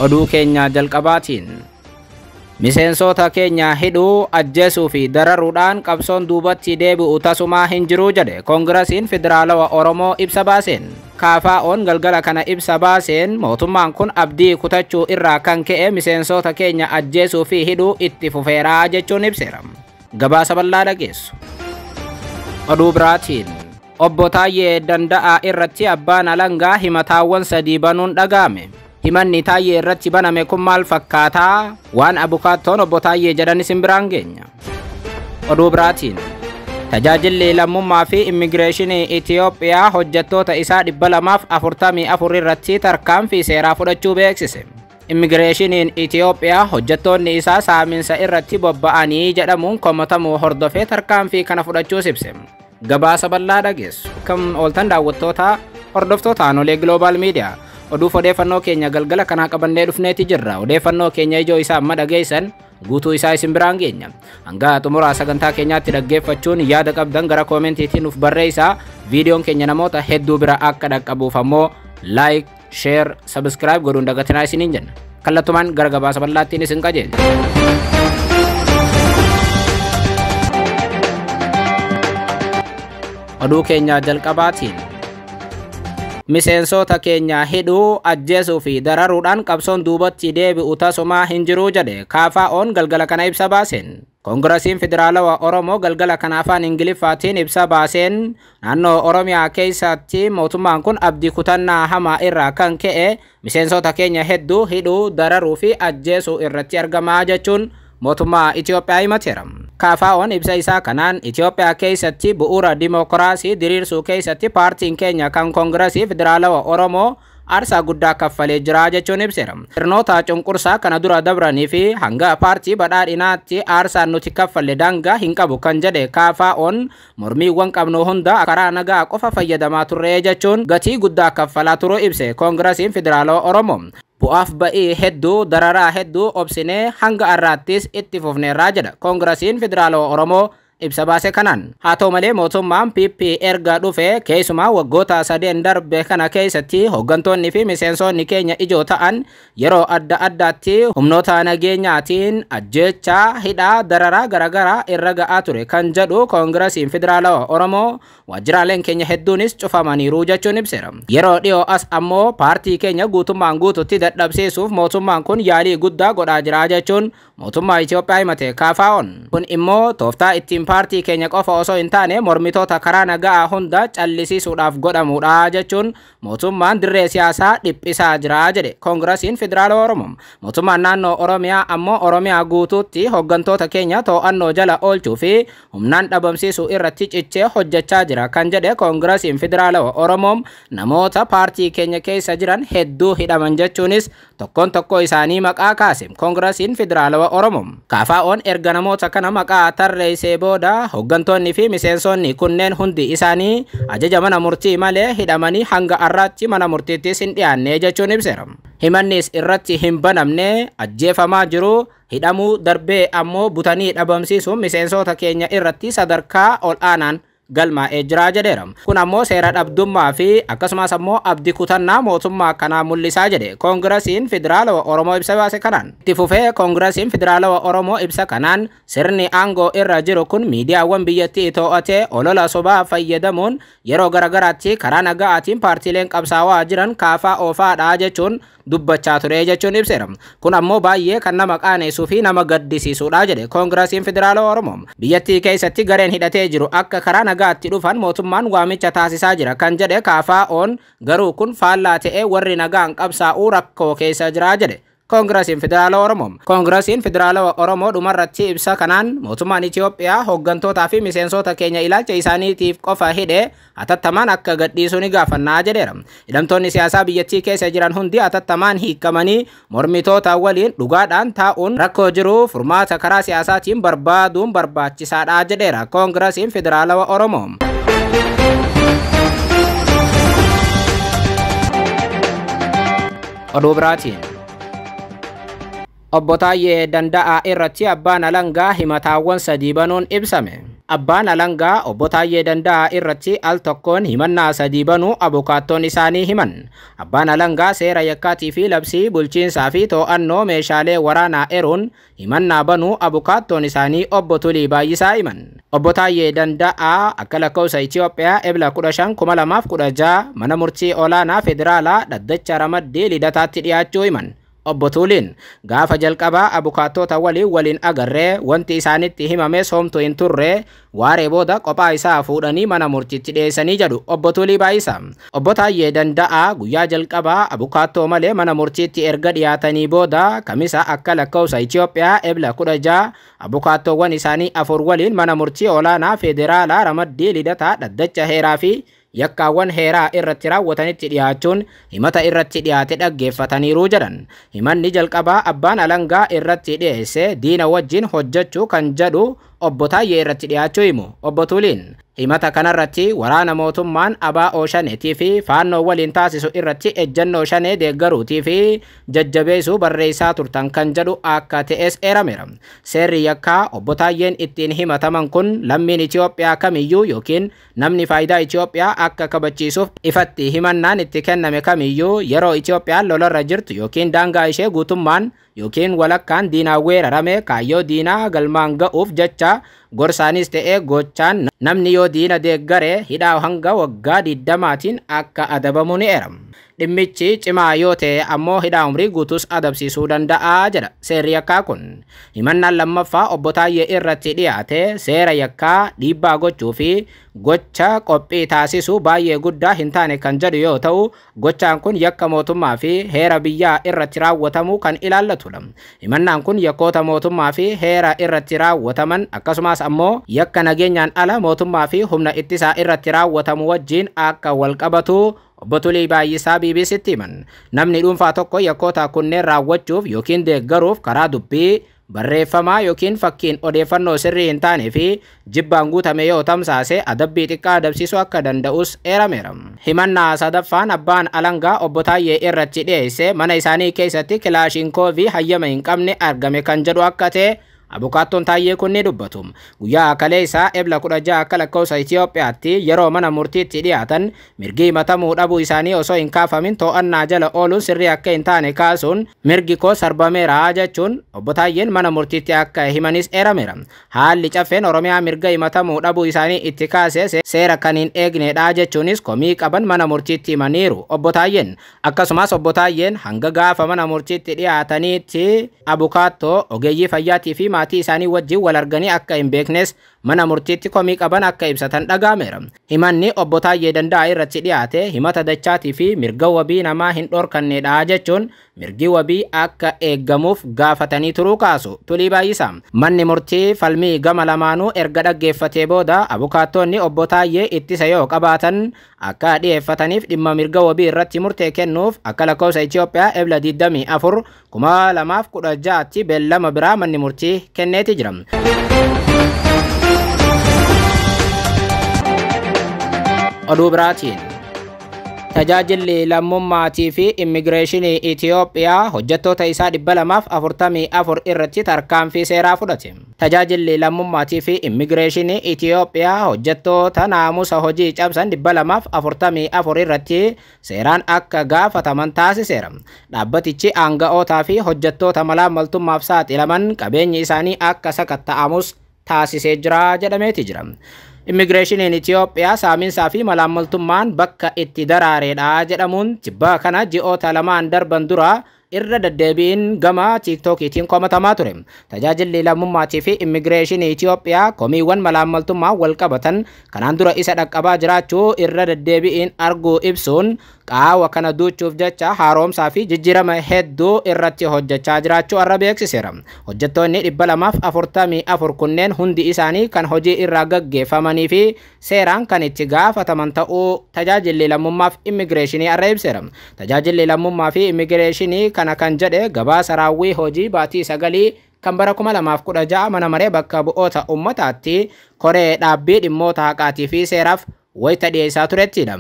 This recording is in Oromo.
oduu keenya jalqabaatiin miseensota keenya hidhuu ajjeesuu fi dararuudhaan qabsoon duubatti deebi'u tasumaa hin jiru jedhe koongirasiin federaalawaa Oromoo ibsa baaseen. KFO'n galgala kana ibsa baaseen mootummaan kun abdii kutachuu irraa kan ka'e miseensota keenya ajjeesuu fi hidhuu itti fufeeraa jechuun ibseera. Gabaasa bal'aa dhageessu. Oduu biraatiin obbo Taayyee Danda'aa irratti abbaan alangaa himataawwan 3 banuun dhaga'ame. Himanni Taayyee irratti baname kun maal fakkaataa? Waan abukaattoon obbo Taayyee jedhanis hin biraan geenya. Oduu biraatiin tajaajilli lammummaa fi immigireeshinii Itoophiyaa hojjettoota isaa 244 irratti tarkaanfii seeraa fudhachuu beeksise. Immigireeshiniin Itoophiyaa hojjettoonni isaa saaminsa irratti bobba'anii jedhamuun komatamuu hordofee tarkaanfii kana fudhachuu ibse. Gabaasa bal'aa dhageessu. Kam ooltan daawwattoota hordoftoota Anolee Global Media. Odeeffannoo keenya galgala kanaa qabannee dhufneeti jirra. Odeeffannoo keenya ijoo isaa amma dhageessan guutuu isaa isin biraan geenya. Hanga xumuraa sagantaa keenyaatti dhaggeeffachuun yaada qabdan gara koomentiitiin nuuf barreessaa. Viidiyoon keenya namoota hedduu bira akka dhaqqabuuf ammoo like, share, subscribe godhuun dagatinaa isiniin jenna. Kallattumaan gara gabaasa bal'aattiin isin qajeelcha. Oduu keenya jalqabaatiin miseensota keenya hidhuu ajjeesuu fi dararuudhaan qabsoon duubatti deebi'u tasumaa hin jiru jedhe KFO'n galgala kana ibsa baaseen. Koongirasiin federaalawaa Oromoo galgala kana afaan Ingiliffaatiin ibsa baaseen naannoo Oromiyaa keessatti mootummaan kun abdii kutannaa hamaa irraa kan ka'e miseensota keenya hedduu hidhuu dararuu fi ajjeesuu irratti argamaa jechuun mootummaa Itoophiyaa himateera. KFO'n ibsa isaa kanaan Itoophiyaa keessatti bu'uura dimokiraasii diriirsuu keessatti paartiin keenya kan koongirasii federaalawaa Oromoo aarsaa guddaa kaffalee jira jechuun ibseera. Sirnoota cunqursaa kana dura dabranii fi hanga paartii badhaadhinaatti aarsaan nuti kaffalle daangaa hin qabu kan jedhe KFO'n mormiiwwan qabnu hunda karaa nagaa qofa fayyadamaa turre jechuun gatii guddaa kaffalaa turuu ibse koongirasiin federaalawaa Oromoo. Bu'aaf ba'ii hedduu dararaa hedduu obsinee hanga har'aattis itti fufneerraa jedha koongirasiin federaalawaa Oromoo ibsa baase kanaan. Haa ta'u malee mootummaan PP erga dhufe keessumaa waggoota 3 darbe kana keessatti hooggantoonni fi miseensonni keenya ijoo ta'an yeroo adda addaatti humnoota nageenyaatiin ajjeechaa hidhaa dararaa garaagaraa irra ga'aa ture kan jedhu koongirasiin federaalawaa Oromoo waajjiraaleen keenya hedduunis cufamaniiru jechuun ibseera. Yeroo dhiyoo as ammoo paartii keenya guutummaan guututti dadhabsiisuuf mootummaan kun yaalii guddaa godhaa jira jechuun mootummaa Itoophiyaa himate KFO'n. Kun immoo tooftaa ittiin paartii keenya qofa osoo hin taane mormitoota karaa nagaa hunda callisiisuudhaaf godhamudha jechuun mootummaan dirree siyaasaa dhiphisaa jira jedhe koongirasiin federaalawaa Oromoo. Mootummaan naannoo Oromiyaa ammoo Oromiyaa guutuutti hooggantoota keenya to'annoo jala oolchuu fi humnaan dhabamsiisuu irratti cichee hojjechaa jira kan jedhe koongirasiin federaalawaa Oromoo. Namoota paartii keenya keessa jiran hedduu hidhaman jechuunis tokkoon tokko isaanii maqaa kaase koongirasiin federaalawaa Oromoo. KFO'n erga namoota kana maqaa tarreessee booda hooggantoonni fi miseensonni kunneen hundi isaanii ajaja mana murtii malee hidhamanii hanga har'aatti mana murtiittis hin dhiyaanne jechuun ibseera. Himannis irratti hin banamne ajjeefamaa jiru hidhamuu darbee ammoo butanii dhabamsiisuun miseensota keenya irratti sadarkaa ol aanaan galmaa'ee jira jedheera. Kun ammoo seera dhabdummaa fi akkasumas ammoo abdii kutannaa mootummaa kanaa mul'isaa jedhe koongirasiin federaalawaa Oromoo ibsa baase kanaan. Itti fufee koongirasiin federaalawaa Oromoo ibsa kanaan sirni aangoo irra jiru kun miidiyaawwan biyyattii to'atee olola sobaa fayyadamuun yeroo garagaraatti karaa nagaatiin paartiileen qabsaawaa jiran KFO faadhaa jechuun dubbachaa ture jechuun ibseera. Kun ammoo baay'ee kan nama qaaneessuu fi nama gaddisiisuudha jedhe koongirasiin federaalawaa Oromoo. Biyyattii keessatti gareen hidhatee jiru akka karaa nagaatti dhufan mootummaan waamicha taasisaa jira kan jedhe KFO'n garuu kun faallaa ta'ee warri nagaan qabsaa'uu rakkoo keessa jira jedhe koongirasiin federaalawaa Oromoo. Koongirasiin federaalawaa Oromoo dhumarratti ibsa kanaan mootummaan Itoophiyaa hooggantootaa fi miseensota keenya ilaalcha isaaniitiif qofa hidhee hatattamaan akka gadhiisuu ni gaafannaa jedheera. Hidhamtoonni siyaasaa biyyattii keessa jiran hundi hatattamaan hiikamanii mormitoota waliin dhugaadhaan taa'uun rakkoo jiru furmaata karaa siyaasaatiin barbaaduun barbaachisaadha jedheera koongirasiin federaalawaa Oromoo. Oduu biraatiin Obbo Taayyee Danda'aa irratti abbaan alangaa himataawwan sadii banuun ibsame. Abbaan alangaa obbo Taayyee Danda'aa irratti al tokkoon himannaa sadii banuu abukaattoon isaanii himan. Abbaan alangaa seera yakkaatii fi labsii bulchiinsaa fi to'annoo meeshaalee waraanaa eruun himannaa banuu abukaattoon isaanii obbo Tulii Baay'isaa himan. Obbo Taayyee Danda'aa akka lakkoofsa Itoophiyaa ebla 15/2016 mana murtii olaanaa federaalaa dhaddacha ramaddii lidataatti dhiyaachuu himan. Obbo Tuliin gaafa jalqabaa abukaattota waliin agarree wanti isaanitti himame somtu hin turre waaree booda qophaa isaa fuudhanii mana murtiitti dhiyeessanii jedhu Obbo Tulii Baay'isaa. Obbo Taayyee Danda'aa guyyaa jalqabaa abukaattoo malee mana murtiitti erga dhiyaatanii booda kamisa akka lakkoofsa Itoophiyaa ebla 16 abukaattoowwan isaanii 4 waliin mana murtii olaanaa federaalaa ramaddii lidataa dhaddacha heeraa fi yakkaawwan heeraa irratti raawwatanitti dhiyaachuun himata irratti dhiyaate dhaggeeffataniiru jedhan. Himanni jalqabaa abbaan alangaa irratti dhiyeesse diina wajjin hojjechuu kan jedhu Obbo Taayyee irratti dhiyaachuu himu Obbo Tuliin. Himata kanarratti waraana mootummaan ABO shaneetii fi faannoo waliin taasisu irratti ejjennoo shanee deeggaruutii fi jajjabeessuu barreessaa turtan kan jedhu akka ta'es eerameera. Seerri yakkaa Obbo Taayyeen ittiin himataman kun lammiin Itoophiyaa kamiyyuu yookiin namni faayidaa Itoophiyaa akka kabachiisuuf ifatti himannaan itti kenname kamiyyuu yeroo Itoophiyaan lolarra jirtu yookiin daangaa ishee guutummaan yookiin walakkaan diinaa weerarame kaayyoo diinaa galmaan ga'uuf jecha gorsaanis ta'ee gochaan namni yoo diina deeggare hidhaa hanga waggaa 20tiin akka adabamu ni eerama. Dhimmichi cimaa yoo ta'e ammoo hidhaa umrii guutuus adabsiisuu danda'a jedha seerri yakkaa kun. Himannaan lammaffaa Obbo Taayyee irratti dhiyaate seera yakkaa dhiibbaa gochuu fi gocha qophii taasisuu baay'ee guddaa hin taane kan jedhu yoo ta'u gochaan kun yakka mootummaa fi heera biyyaa irratti raawwatamu kan ilaallatudha. Himannaan kun yakkoota mootummaa fi heera irratti raawwataman akkasumas ammoo yakka nageenyaan ala mootummaa fi humna ittisaa irratti raawwatamu wajjin akka wal qabatu Obbo Tulii Baay'isaa BBC'tti himan. Namni dhuunfaa tokko yakkoota kunneen raawwachuuf yookiin deeggaruuf karaa dubbii barreeffamaa yookiin fakkiin odeeffannoo sirrii hin taane fi jibbaan guutame yoo tamsaase adabbii xiqqaa adabsiisuu akka danda'us eerameera. Himannaa sadaffaan abbaan alangaa Obbo Taayyee irratti dhiyeesse mana isaanii keessatti kilaashinkoovii hayyama hin qabne argame kan jedhu akka ta'e abukaattoon Taayyee kun ni dubbatu. Guyyaa kaleessaa ebla 16 akka lakkoofsa Itoophiyaatti yeroo mana murtiitti dhiyaatan mirgi himatamuu dhabuu isaanii osoo hin kaafamin to'annaa jala ooluun sirrii akka hin taane kaasuun mirgi koo sarbameera jechuun Obbo Taayyeen mana murtiitti akka himanis eerameera. Haalli caffeen Oromiyaa mirga himatamuu dhabuu isaanii itti kaase seera kan hin eegnedha jechuunis komii qaban mana murtiitti himaniiru Obbo Taayyeen. Akkasumas Obbo Taayyeen hanga gaafa mana murtiitti dhiyaataniitti abukaattoo ogeeyyii fayyaatii fi maatii isaanii wajjin wal arganii akka hin beeknes mana murtiitti komii qaban akka ibsatan dhagaameera. Himanni Obbo Taayyee Danda'aa irratti dhiyaate himata dachaatii fi mirga wabii namaa hin dhorkannedha jechuun mirgi wabii akka eeggamuuf gaafatanii turuu kaasu Tulii Baay'isaa. Manni murtii falmii gama lamaanuu erga dhaggeeffatee booda abukaattonni Obbo Taayyee ittisa yoo qabaatan akka dhiyeeffataniif dhimma mirga wabii irratti murtee kennuuf akka lakkoofsa Itoophiyaa ebla 24 2016tti beellama biraa manni murtii kenneeti jira. Oduu biraatiin tajaajilli lammummaatii fi immigireeshinii Itoophiyaa hojjettoota isaa 244 irratti tarkaanfii seeraa fudhate. Tajaajilli lammummaatii fi immigireeshinii Itoophiyaa hojjettoota naamusa hojii cabsan 244 irratti seeraan akka gaafataman taasiseera. Dhaabbatichi aanga'ootaa fi hojjettoota malaammaltummaaf saaxilaman qabeenyi isaanii akka sakatta'amus taasisee jira jedhameeti jira. Immigireeshiniin Itoophiyaa saaminsaa fi malaammaltummaan bakka itti daraareedha jedhamuun jibbaa kana ji'oota lamaan darban dura irra deddeebiin gama TikTokiitiin komatamaa ture. Tajaajilli lammummaatii fi immigireeshinii Itoophiyaa komiiwwan malaammaltummaa wal qabatan kanaan dura isa dhaqqabaa jiraachuu irra deddeebiin arguu ibsuun qaawwa kana duuchuuf jecha haaromsaa fi jijjiirama hedduu irratti hojjechaa jiraachuu arra beeksiseera. Hojjettoonni 244 kunneen hundi isaanii kan hojii irraa gaggeeffamanii fi seeraan kan itti gaafataman ta'uu tajaajilli lammummaaf immigireeshinii arra ibseera. Tajaajilli lammummaa fi immigireeshinii kana kan jedhe gabaasa raawwii hojii baatii 9 kan bara 2016 mana maree bakka bu'oota ummataatti koree dhaabbii dhimmoota haqaatii fi seeraaf wayita dhiyeessaa turettidha.